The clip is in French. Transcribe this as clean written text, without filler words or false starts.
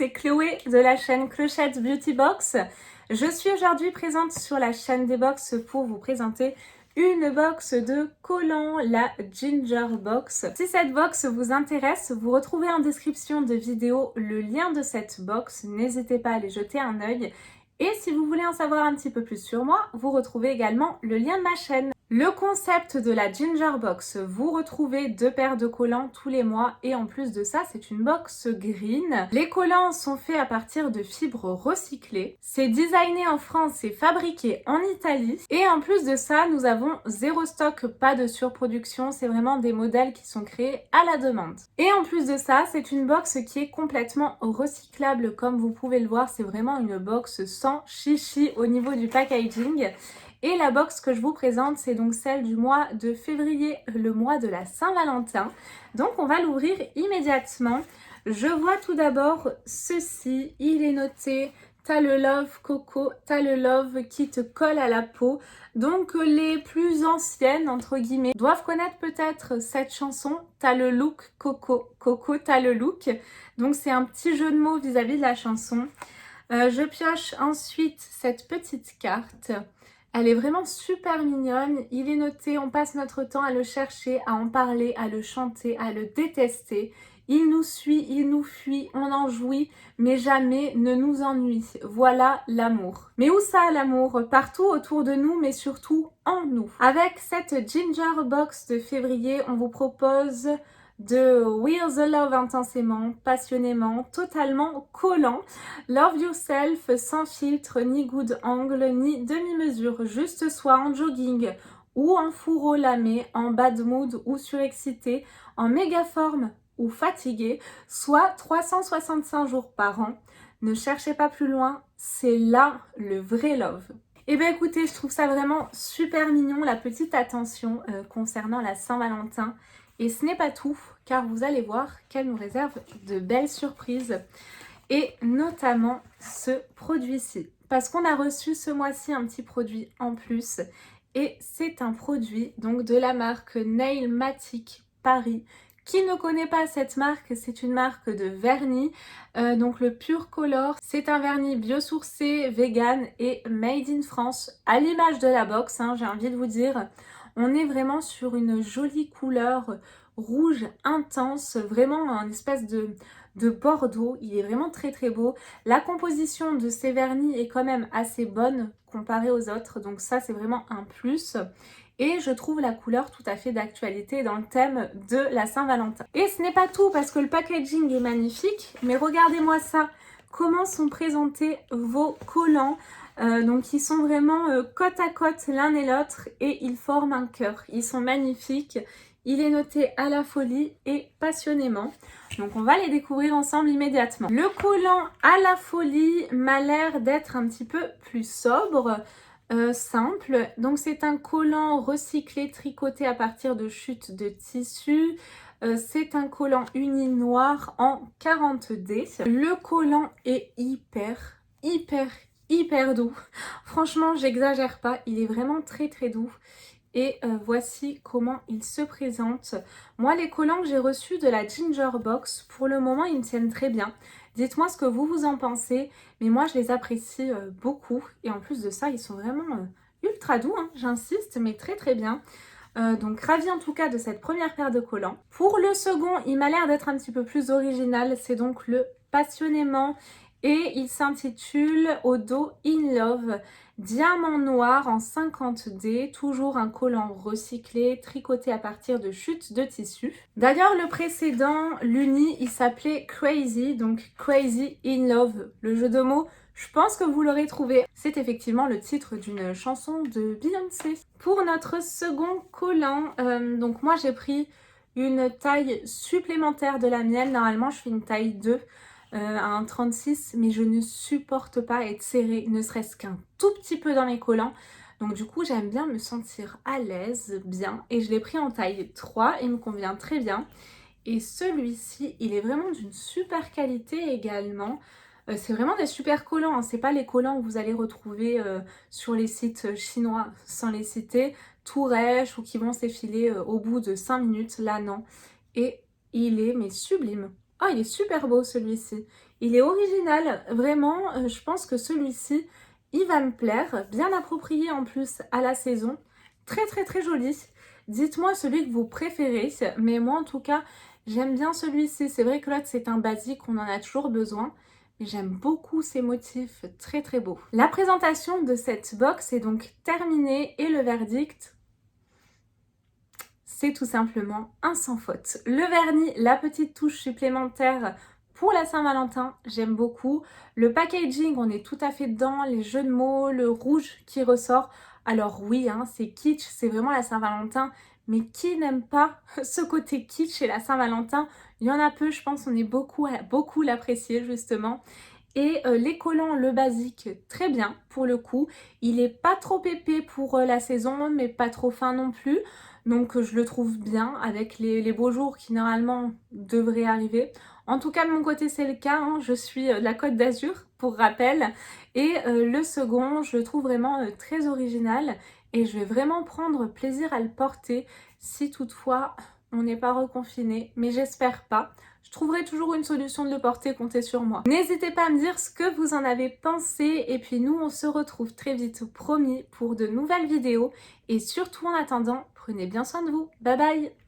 c'est Chloé de la chaîne Clochette Beauty Box. Je suis aujourd'hui présente sur la chaîne des box pour vous présenter une box de collants, la Ginger Box. Si cette box vous intéresse, vous retrouvez en description de vidéo le lien de cette box. N'hésitez pas à aller jeter un œil. Et si vous voulez en savoir un petit peu plus sur moi, vous retrouvez également le lien de ma chaîne. Le concept de la Ginger Box, vous retrouvez 2 paires de collants tous les mois et en plus de ça, c'est une box green. Les collants sont faits à partir de fibres recyclées. C'est designé en France et fabriqué en Italie. Et en plus de ça, nous avons zéro stock, pas de surproduction. C'est vraiment des modèles qui sont créés à la demande. Et en plus de ça, c'est une box qui est complètement recyclable. Comme vous pouvez le voir, c'est vraiment une box sans chichi au niveau du packaging. Et la box que je vous présente, c'est donc celle du mois de février, le mois de la Saint-Valentin. Donc on va l'ouvrir immédiatement. Je vois tout d'abord ceci, il est noté « T'as le love coco, t'as le love qui te colle à la peau ». Donc les plus anciennes, entre guillemets, doivent connaître peut-être cette chanson « T'as le look coco, coco t'as le look ». Donc c'est un petit jeu de mots vis-à-vis de la chanson. Je pioche ensuite cette petite carte. Elle est vraiment super mignonne, il est noté, on passe notre temps à le chercher, à en parler, à le chanter, à le détester. Il nous suit, il nous fuit, on en jouit, mais jamais ne nous ennuie. Voilà l'amour. Mais où ça l'amour? Partout autour de nous, mais surtout en nous. Avec cette Ginger Box de février, on vous propose de Wear the Love intensément, passionnément, totalement collant. Love yourself sans filtre, ni good angle, ni demi-mesure, juste soit en jogging ou en fourreau lamé, en bad mood ou surexcité, en méga forme ou fatigué, soit 365 jours par an. Ne cherchez pas plus loin, c'est là le vrai love. Eh bien écoutez, je trouve ça vraiment super mignon, la petite attention concernant la Saint-Valentin. Et ce n'est pas tout, car vous allez voir qu'elle nous réserve de belles surprises. Et notamment ce produit-ci. Parce qu'on a reçu ce mois-ci un petit produit en plus. Et c'est un produit donc de la marque Nailmatic Paris. Qui ne connaît pas cette marque? C'est une marque de vernis. Donc le Pure Color. C'est un vernis biosourcé, vegan et made in France. À l'image de la box, hein, j'ai envie de vous dire. On est vraiment sur une jolie couleur rouge intense. Vraiment un espèce de bordeaux, il est vraiment très très beau. La composition de ces vernis est quand même assez bonne comparée aux autres, donc ça c'est vraiment un plus. Et je trouve la couleur tout à fait d'actualité dans le thème de la Saint-Valentin. Et ce n'est pas tout parce que le packaging est magnifique, mais regardez-moi ça, comment sont présentés vos collants. Donc ils sont vraiment côte à côte l'un et l'autre et ils forment un cœur. Ils sont magnifiques. Il est noté à la folie et passionnément. Donc on va les découvrir ensemble immédiatement. Le collant à la folie m'a l'air d'être un petit peu plus sobre, simple. Donc c'est un collant recyclé, tricoté à partir de chutes de tissu. C'est un collant uni noir en 40D. Le collant est hyper doux. Franchement, j'exagère pas, il est vraiment très très doux. Et voici comment il se présente. Moi, les collants que j'ai reçus de la Ginger Box, pour le moment, ils me tiennent très bien. Dites-moi ce que vous en pensez. Mais moi, je les apprécie beaucoup. Et en plus de ça, ils sont vraiment ultra doux, hein, j'insiste, mais très très bien. Donc, ravie en tout cas de cette première paire de collants. Pour le second, il m'a l'air d'être un petit peu plus original. C'est donc le Passionnément. Et il s'intitule Au dos in Love. Diamant noir en 50D, toujours un collant recyclé, tricoté à partir de chutes de tissu. D'ailleurs, le précédent, l'uni, il s'appelait Crazy, donc Crazy in Love. Le jeu de mots, je pense que vous l'aurez trouvé. C'est effectivement le titre d'une chanson de Beyoncé. Pour notre second collant, donc moi j'ai pris une taille supplémentaire de la mienne. Normalement, je fais une taille 2. À un 36, mais je ne supporte pas être serrée, ne serait-ce qu'un tout petit peu dans mes collants. Donc du coup, j'aime bien me sentir à l'aise, bien. Et je l'ai pris en taille 3, il me convient très bien. Et celui-ci, il est vraiment d'une super qualité également. C'est vraiment des super collants, hein. C'est pas les collants que vous allez retrouver sur les sites chinois, sans les citer, tout rêche ou qui vont s'effiler au bout de 5 minutes. Là, non. Et il est mais sublime. Oh, il est super beau celui-ci. Il est original, vraiment, je pense que celui-ci, il va me plaire, bien approprié en plus à la saison, très très très joli. Dites-moi celui que vous préférez, mais moi en tout cas, j'aime bien celui-ci. C'est vrai que l'autre c'est un basique, on en a toujours besoin, mais j'aime beaucoup ces motifs, très très beaux. La présentation de cette box est donc terminée et le verdict, c'est tout simplement un sans faute. Le vernis, la petite touche supplémentaire pour la Saint-Valentin, j'aime beaucoup. Le packaging, on est tout à fait dedans, les jeux de mots, le rouge qui ressort. Alors oui, hein, c'est kitsch, c'est vraiment la Saint-Valentin, mais qui n'aime pas ce côté kitsch chez la Saint-Valentin? Il y en a peu, je pense, on est beaucoup à beaucoup l'apprécier justement. Et les collants, le basique, très bien pour le coup. Il est pas trop épais pour la saison, mais pas trop fin non plus. Donc je le trouve bien avec les beaux jours qui normalement devraient arriver. En tout cas de mon côté c'est le cas, hein. Je suis de la Côte d'Azur pour rappel. Et le second je le trouve vraiment très original et je vais vraiment prendre plaisir à le porter si toutefois on n'est pas reconfiné, mais j'espère pas. Je trouverai toujours une solution de le porter, comptez sur moi. N'hésitez pas à me dire ce que vous en avez pensé et puis nous on se retrouve très vite, promis, pour de nouvelles vidéos et surtout en attendant, prenez bien soin de vous. Bye bye!